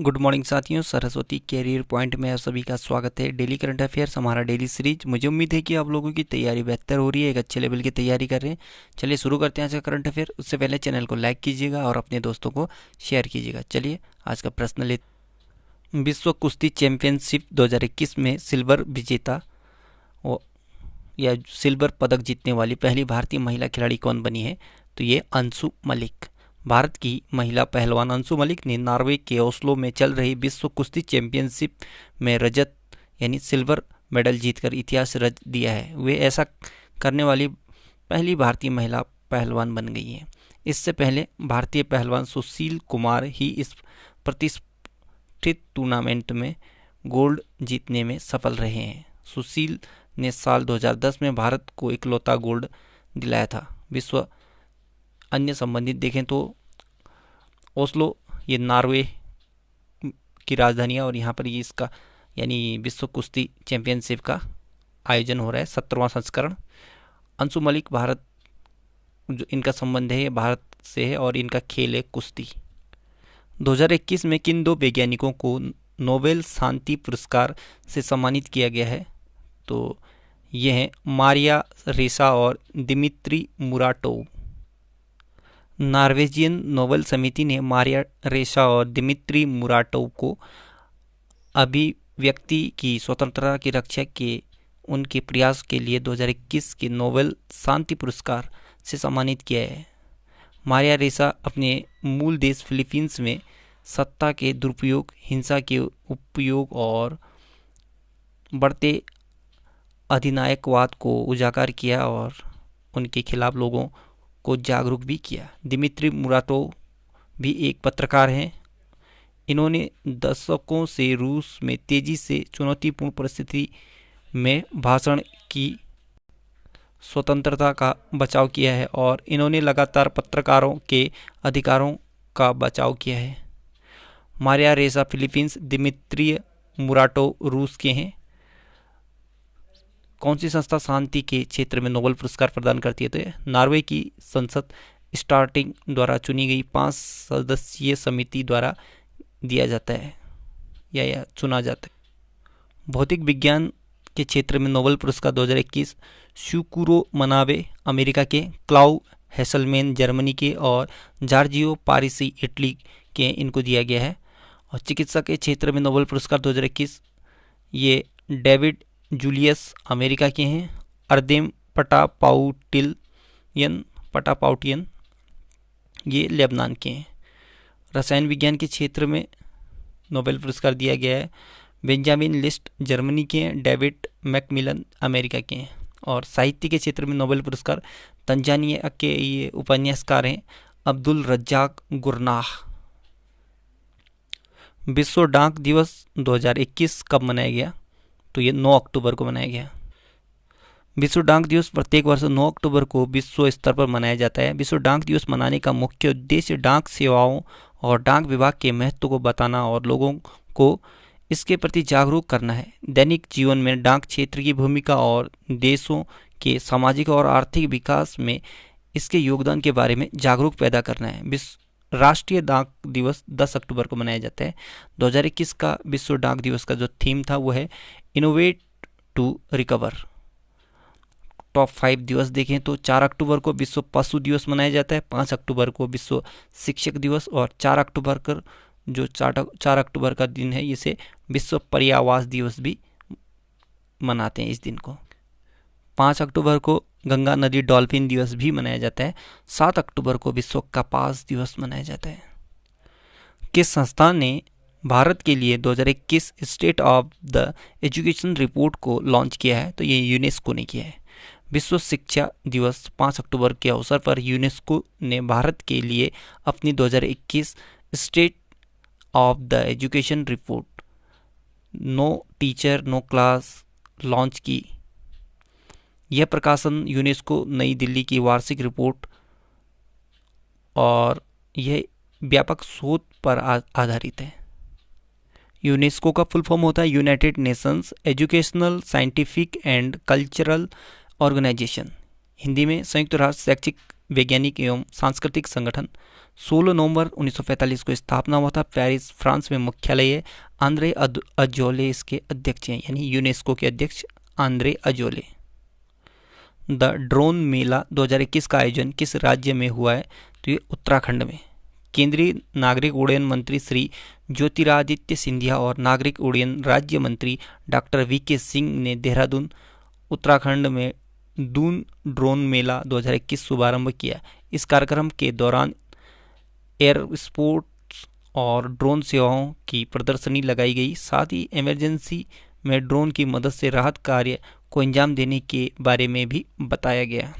Good morning साथियों, Saraswati career point में आप सभी का स्वागत है। डेली करंट अफेयर्स हमारा डेली सीरीज। मुझे उम्मीद है कि आप लोगों की तैयारी बेहतर हो रही है, एक अच्छे लेवल की तैयारी कर रहे हैं। चलिए शुरू करते हैं आज का करंट अफेयर। उससे पहले चैनल को लाइक कीजिएगा और अपने दोस्तों को शेयर कीजिएगा। चलिए आज का प्रश्न ले। विश्व कुश्ती चैंपियनशिप 2021 में सिल्वर विजेता या सिल्वर पदक जीतने वाली पहली भारतीय महिला खिलाड़ी कौन बनी है? तो ये अंशु मलिक। भारत की महिला पहलवान अंशु मलिक ने नॉर्वे के ओस्लो में चल रही विश्व कुश्ती चैंपियनशिप में रजत यानी सिल्वर मेडल जीतकर इतिहास रच दिया है। वे ऐसा करने वाली पहली भारतीय महिला पहलवान बन गई हैं। इससे पहले भारतीय पहलवान सुशील कुमार ही इस प्रतिष्ठित टूर्नामेंट में गोल्ड जीतने में सफल रहे हैं। सुशील ने साल 2010 में भारत को इकलौता गोल्ड दिलाया था। विश्व अन्य संबंधित देखें तो ओस्लो ये नॉर्वे की राजधानी है और यहाँ पर ये इसका यानी विश्व कुश्ती चैंपियनशिप का आयोजन हो रहा है, 17वां संस्करण। अंशु मलिक भारत जो इनका संबंध है ये भारत से है और इनका खेल है कुश्ती। 2021 में किन दो वैज्ञानिकों को नोबेल शांति पुरस्कार से सम्मानित किया गया है? तो ये हैं मारिया रेसा और दिमित्री मुराटोव। नॉर्वेजियन नोबेल समिति ने मारिया रेसा और दिमित्री मुराटोव को अभिव्यक्ति की स्वतंत्रता की रक्षा के उनके प्रयास के लिए 2021 के नोबेल शांति पुरस्कार से सम्मानित किया है। मारिया रेसा अपने मूल देश फिलीपींस में सत्ता के दुरुपयोग, हिंसा के उपयोग और बढ़ते अधिनायकवाद को उजागर किया और उनके खिलाफ लोगों को जागरूक भी किया। दिमित्री मुराटोव भी एक पत्रकार हैं। इन्होंने दशकों से रूस में तेजी से चुनौतीपूर्ण परिस्थिति में भाषण की स्वतंत्रता का बचाव किया है और इन्होंने लगातार पत्रकारों के अधिकारों का बचाव किया है। मारिया रेसा फिलीपींस, दिमित्री मुराटोव रूस के हैं। कौन सी संस्था शांति के क्षेत्र में नोबेल पुरस्कार प्रदान करती है? तो नॉर्वे की संसद स्टार्टिंग द्वारा चुनी गई 5 सदस्यीय समिति द्वारा दिया जाता है या चुना जाता है। भौतिक विज्ञान के क्षेत्र में नोबेल पुरस्कार 2021 शुकुरो मनावे अमेरिका के, क्लाउ हेसलमैन जर्मनी के और जॉर्जियो पारिसी इटली के इनको दिया गया है। और चिकित्सा के क्षेत्र में नोबेल पुरस्कार 2021 ये डेविड जूलियस अमेरिका के हैं, अर्देम पटापाउटियन ये लेबनान के हैं। रसायन विज्ञान के क्षेत्र में नोबेल पुरस्कार दिया गया है, बेंजामिन लिस्ट जर्मनी के हैं, डेविड मैकमिलन अमेरिका के हैं। और साहित्य के क्षेत्र में नोबेल पुरस्कार तंजानिया के ये उपन्यासकार हैं अब्दुल रज्जाक गुरनाह। विश्व डाक दिवस 2021 कब मनाया गया? तो ये 9 अक्टूबर को मनाया गया। विश्व डाक दिवस प्रत्येक वर्ष 9 अक्टूबर को विश्व स्तर पर मनाया जाता है। विश्व डाक दिवस मनाने का मुख्य उद्देश्य डाक सेवाओं और डाक विभाग के महत्व को बताना और लोगों को इसके प्रति जागरूक करना है। दैनिक जीवन में डाक क्षेत्र की भूमिका और देशों के सामाजिक और आर्थिक विकास में इसके योगदान के बारे में जागरूक पैदा करना है। राष्ट्रीय डाक दिवस 10 अक्टूबर को मनाया जाता है। 2021 का विश्व डाक दिवस का जो थीम था वो है इनोवेट टू रिकवर। टॉप 5 दिवस देखें तो 4 अक्टूबर को विश्व पशु दिवस मनाया जाता है, 5 अक्टूबर को विश्व शिक्षक दिवस और 4 अक्टूबर का जो 4 अक्टूबर का दिन है इसे विश्व पर्यावरण दिवस भी मनाते हैं इस दिन को। 5 अक्टूबर को गंगा नदी डॉल्फिन दिवस भी मनाया जाता है। 7 अक्टूबर को विश्व कपास दिवस मनाया जाता है। किस संस्थान ने भारत के लिए 2021 state of the education report को लॉन्च किया है? तो ये यूनेस्को ने किया है। विश्व शिक्षा दिवस 5 अक्टूबर के अवसर पर यूनेस्को ने भारत के लिए अपनी 2021 state of the education report no teacher no class launch की। यह प्रकाशन यूनेस्को नई दिल्ली की वार्षिक रिपोर्ट और यह व्यापक शोध पर आधारित है। यूनेस्को का फुल फॉर्म होता है United Nations Educational Scientific and Cultural Organization. Hindi में संयुक्त राष्ट्र शैक्षिक वैज्ञानिक एवं सांस्कृतिक संगठन। 16 नवंबर 1945 को स्थापना हुआ था। पेरिस फ्रांस में मुख्यालय है। आंद्रे अजोले इसके अध्यक्ष हैं, यानी यूनेस्को के अध्यक्ष आंद्रे अजोले। द ड्रोन मेला 2021 का आयोजन किस राज्य में हुआ है? तो ये उत्तराखंड में। केंद्रीय नागरिक उड्डयन मंत्री श्री ज्योतिरादित्य सिंधिया और नागरिक उड्डयन राज्य मंत्री डॉक्टर वीके सिंह ने देहरादून उत्तराखंड में दून ड्रोन मेला 2021 शुभारंभ किया। इस कार्यक्रम के दौरान एयर स्पोर्ट्स और ड्रोन सेवाओं की प्रदर्शनी लगाई गई। साथ ही इमरजेंसी में ड्रोन की मदद से राहत कार्य को अंजाम देने के बारे में भी बताया गया।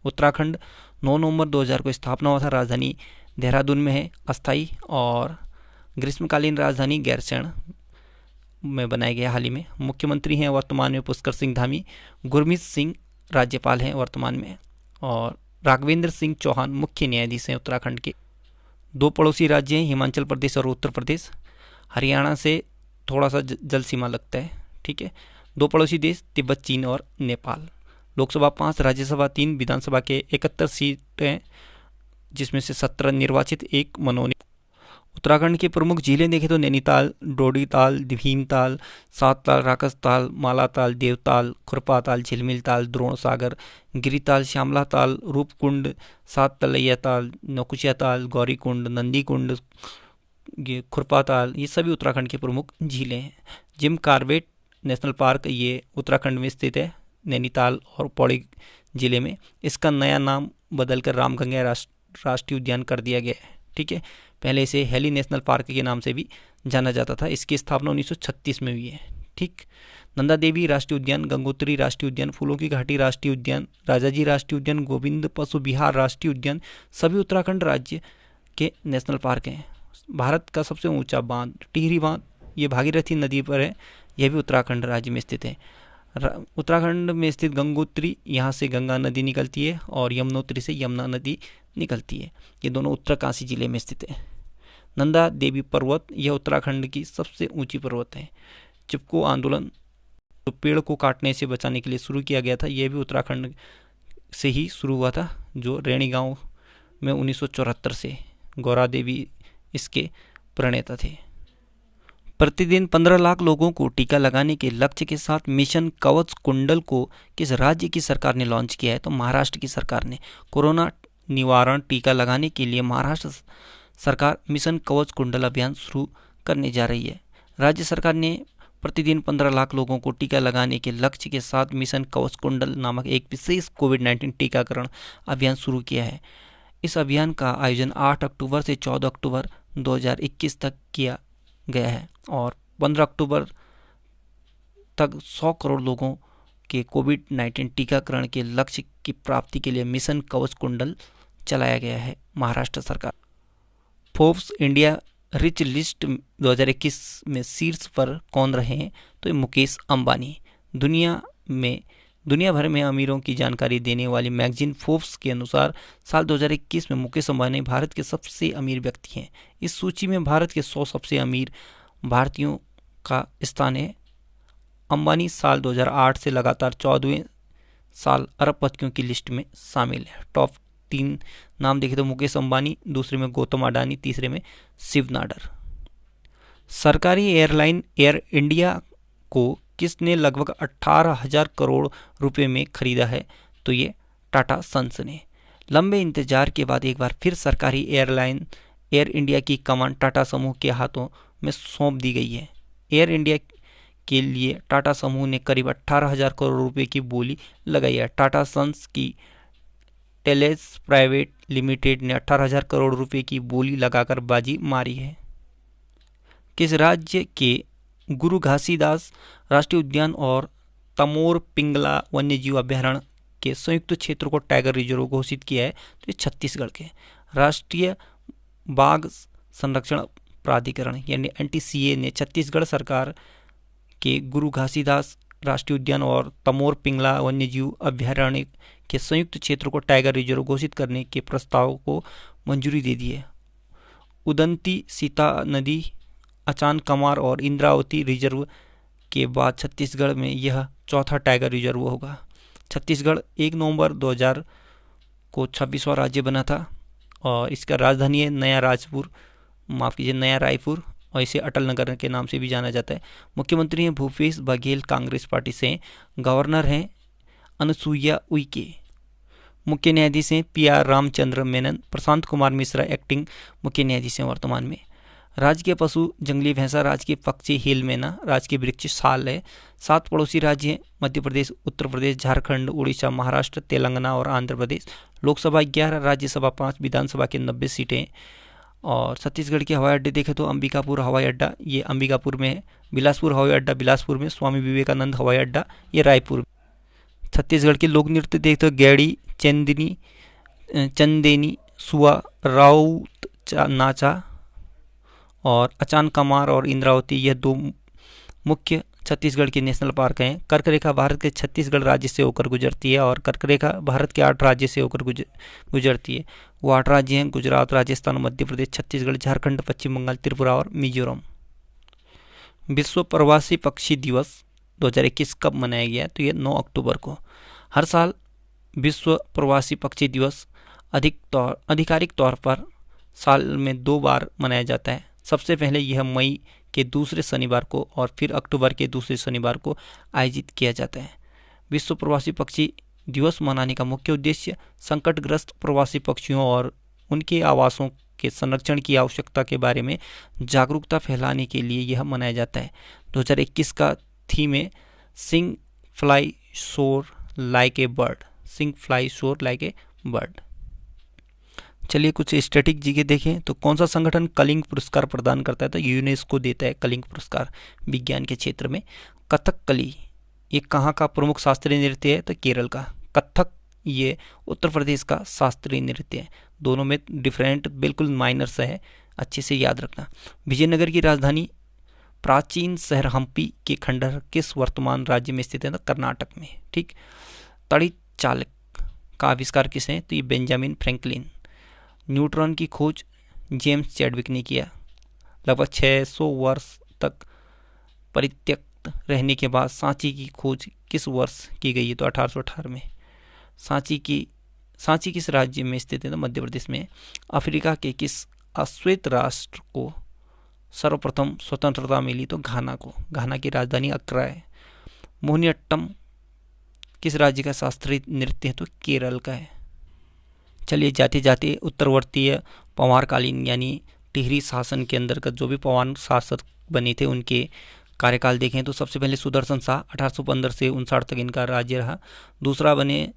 उत्तराखंड 9 नवंबर 2000 को स्थापना हुआ था। राजधानी देहरादून में है। अस्थाई और ग्रीष्मकालीन राजधानी गैरसैंण में बनाया गया हाल ही में। मुख्यमंत्री हैं वर्तमान में पुष्कर सिंह धामी। गुरमीत सिंह राज्यपाल हैं वर्तमान में, और राघवेंद्र सिंह चौहान मुख्य न्यायाधीश हैं उत्तराखंड के। 2 पड़ोसी राज्य हैं, हिमाचल प्रदेश और उत्तर प्रदेश। हरियाणा से थोड़ा सा जल सीमा लगता है, ठीक है। 2 पड़ोसी देश तिब्बत, चीन और नेपाल। लोकसभा 5, राज्यसभा 3, विधानसभा के 71 सीटें, जिसमें से 17 निर्वाचित, 1 मनोनीत। उत्तराखंड की प्रमुख झीलें देखें तो नैनीताल, डोडीताल, भीमताल, सातताल, राकसताल, मालाताल, देवताल, खुरपाताल, झिलमिलताल, द्रोणसागर, गिरिताल, श्यामलाताल, रूपकुंड, सात तलैयाताल, नौकुचियाताल, गौरीकुंड, नंदीकुंड, खुरपाताल, ये सभी उत्तराखंड की प्रमुख झीलें हैं। जिम कॉर्बेट नेशनल पार्क ये उत्तराखंड में स्थित है, नैनीताल और पौड़ी जिले में। इसका नया नाम बदलकर रामगंगा राष्ट्रीय उद्यान कर दिया गया है, ठीक है। पहले इसे हेली नेशनल पार्क के नाम से भी जाना जाता था। इसकी स्थापना 1936 में हुई है, ठीक। नंदा देवी राष्ट्रीय उद्यान, गंगोत्री राष्ट्रीय उद्यान, फूलों की घाटी राष्ट्रीय उद्यान, राजाजी राष्ट्रीय उद्यान, गोविंद पशु विहार राष्ट्रीय उद्यान, सभी उत्तराखंड राज्य के नेशनल पार्क हैं। भारत का सबसे ऊंचा बांध टिहरी बांध, ये भागीरथी नदी पर है, यह भी उत्तराखंड राज्य में स्थित है। उत्तराखंड में स्थित गंगोत्री, यहाँ से गंगा नदी निकलती है, और यमुनोत्री से यमुना नदी निकलती है। ये दोनों उत्तरकाशी जिले में स्थित है। नंदा देवी पर्वत, यह उत्तराखंड की सबसे ऊंची पर्वत है। चिपको आंदोलन जो पेड़ को काटने से बचाने के लिए शुरू किया गया था, यह भी उत्तराखंड से ही शुरू हुआ था, जो रैणी गांव में 1974 से। गौरा देवी इसके प्रणेता थे। प्रतिदिन 15 लाख लोगों को टीका लगाने के लक्ष्य के साथ मिशन कवच कुंडल को किस राज्य की सरकार ने लॉन्च किया है? तो महाराष्ट्र की सरकार ने। कोरोना निवारण टीका लगाने के लिए महाराष्ट्र सरकार मिशन कवच कुंडल अभियान शुरू करने जा रही है। राज्य सरकार ने प्रतिदिन 15 लाख लोगों को टीका लगाने के लक्ष्य के साथ मिशन कवच कुंडल नामक एक विशेष कोविड-19 टीकाकरण अभियान शुरू किया है। इस अभियान का आयोजन 8 अक्टूबर से 14 अक्टूबर 2021 तक किया गया है, और 15 अक्टूबर तक 100 करोड़ लोगों के कोविड-19 टीकाकरण के लक्ष्य की प्राप्ति के लिए मिशन कवच कुंडल चलाया गया है। महाराष्ट्र सरकार। फोर्ब्स इंडिया रिच लिस्ट 2021 में शीर्ष पर कौन रहे हैं? तो ये मुकेश अंबानी। दुनिया भर में अमीरों की जानकारी देने वाली मैगजीन फोर्ब्स के अनुसार साल 2021 में मुकेश अंबानी भारत के सबसे अमीर व्यक्ति हैं। इस सूची में भारत के 100 सबसे अमीर भारतीयों का स्थान है। अंबानी साल 2008 से लगातार 14वें साल अरबपतियों की लिस्ट में शामिल है। टॉप 3 नाम देखें तो मुकेश अंबानी, दूसरे में गौतम अडानी, तीसरे में शिव नाडर। सरकारी एयरलाइन एयर इंडिया को किसने लगभग 18,000 करोड़ रुपए में खरीदा है? तो ये टाटा सन्स ने। लंबे इंतजार के बाद एक बार फिर सरकारी एयरलाइन एयर इंडिया की कमान टाटा समूह के हाथों में सौंप दी गई है। एयर इंडिया के लिए टाटा समूह ने करीब 18,000 करोड़ रुपए की बोली लगाई है। टाटा सन्स की टेलेस प्राइवेट लिमिटेड ने 18,000 करोड़ रुपए की बोली लगाकर बाजी मारी है। किस राज्य के गुरु घासीदास राष्ट्रीय उद्यान और तमोर पिंगला वन्यजीव अभ्यारण्य के संयुक्त क्षेत्र को टाइगर रिजर्व घोषित किया है? तो ये छत्तीसगढ़ के। राष्ट्रीय बाघ संरक्षण प्राधिकरण यानी NTCA ने छत्तीसगढ़ सरकार के गुरु घासीदास राष्ट्रीय उद्यान और तमोर पिंगला वन्यजीव अभ्यारण्य के संयुक्त क्षेत्र को टाइगर रिजर्व घोषित करने के प्रस्ताव को मंजूरी दे दी है। उदंती, सीता नदी, अचान कमार और इंद्रावती रिजर्व के बाद छत्तीसगढ़ में यह चौथा टाइगर रिजर्व होगा। छत्तीसगढ़ 1 नवंबर 2000 को 26वां राज्य बना था, और इसका राजधानी है नया रायपुर, और इसे अटल नगर के नाम से भी जाना जाता है। मुख्यमंत्री हैं भूपेश बघेल कांग्रेस पार्टी से। गवर्नर हैं अनुसुईया उइके। मुख्य न्यायाधीश हैं PR रामचंद्र मेनन। प्रशांत कुमार मिश्रा एक्टिंग मुख्य न्यायाधीश हैं वर्तमान में। राजकीय पशु जंगली भैंसा, राजकीय पक्षी हिल मैना, राजकीय वृक्ष साल है। 7 पड़ोसी राज्य हैं मध्य प्रदेश, उत्तर प्रदेश, झारखंड, उड़ीसा, महाराष्ट्र, तेलंगाना और आंध्र प्रदेश। लोकसभा 11, राज्यसभा 5, विधानसभा के 90 सीटें। और छत्तीसगढ़ के हवाई अड्डे देखें तो अंबिकापुर हवाई अड्डा, ये अंबिकापुर में है। बिलासपुर हवाई अड्डा बिलासपुर में। स्वामी विवेकानंद हवाई अड्डा, ये रायपुर। छत्तीसगढ़ के लोक नृत्य देखें तो गैड़ी, चंदेनी, सुआ, राउत नाचा और अचान कमार और इंद्रावती, यह 2 मुख्य छत्तीसगढ़ के नेशनल पार्क हैं। कर्क रेखा भारत के छत्तीसगढ़ राज्य से होकर गुजरती है और कर्क रेखा भारत के 8 राज्य से होकर गुजरती है। वो 8 राज्य हैं गुजरात, राजस्थान, मध्य प्रदेश, छत्तीसगढ़, झारखंड, पश्चिम बंगाल, त्रिपुरा और मिजोरम। विश्व प्रवासी पक्षी दिवस 2021 कब मनाया गया? तो ये 9 अक्टूबर को। हर साल विश्व प्रवासी पक्षी दिवस आधिकारिक तौर पर साल में 2 बार मनाया जाता है। सबसे पहले यह मई के दूसरे शनिवार को और फिर अक्टूबर के दूसरे शनिवार को आयोजित किया जाता है। विश्व प्रवासी पक्षी दिवस मनाने का मुख्य उद्देश्य संकटग्रस्त प्रवासी पक्षियों और उनके आवासों के संरक्षण की आवश्यकता के बारे में जागरूकता फैलाने के लिए यह मनाया जाता है। 2021 का थीम है sing fly soar like a bird. Sing fly soar like a bird. चलिए कुछ स्टैटिक चीजें देखें तो कौन सा संगठन कलिंग पुरस्कार प्रदान करता है? तो यूनेस्को देता है कलिंग पुरस्कार विज्ञान के क्षेत्र में। कथकली ये कहाँ का प्रमुख शास्त्रीय नृत्य है? तो केरल का। कथक ये उत्तर प्रदेश का शास्त्रीय नृत्य है। दोनों में डिफरेंट बिल्कुल माइनर सा है, अच्छे से याद रखना। विजयनगर की राजधानी प्राचीन शहर हम्पी के खंडहर किस वर्तमान राज्य में स्थित है? तो कर्नाटक में। ठीक। तड़ित चालक का आविष्कार किसने? तो ये बेंजामिन फ्रैंकलिन। न्यूट्रॉन की खोज जेम्स चैडविक ने किया। लगभग 600 वर्ष तक परित्यक्त रहने के बाद सांची की खोज किस वर्ष की गई है? तो 1818 में। सांची किस राज्य में स्थित है? तो मध्य प्रदेश में। अफ्रीका के किस अश्वेत राष्ट्र को सर्वप्रथम स्वतंत्रता मिली? तो घाना को। घाना की राजधानी अक्रा है। मोहिनीअट्टम किस राज्य का शास्त्रीय नृत्य है? तो केरल का है। चलिए जाते जाते उत्तरवर्तीय पंवारकालीन यानी टिहरी शासन के अंतर्गत जो भी पंवार शासक बने थे उनके कार्यकाल देखें तो सबसे पहले सुदर्शन शाह 1815 से 59 तक इनका राज्य रहा। दूसरा बने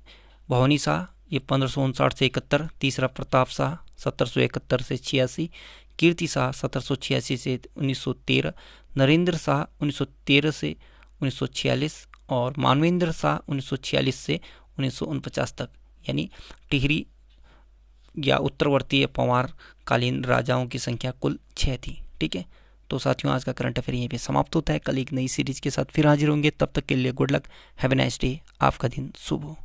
भवानी शाह, ये 1559 से 71। तीसरा प्रताप शाह 1771 से 86। कीर्ति शाह 1786 से 1913। नरेंद्र शाह 1913 से 1946 और मानवेंद्र शाह 1946 से 1949 तक। यानी टिहरी या उत्तरवर्तीय पंवार कालीन राजाओं की संख्या कुल 6 थी। ठीक है, तो साथियों आज का करंट अफेयर यहीं पे समाप्त होता है। कल एक नई सीरीज के साथ फिर हाजिर होंगे। तब तक के लिए good luck, have a nice day, आपका दिन शुभ हो।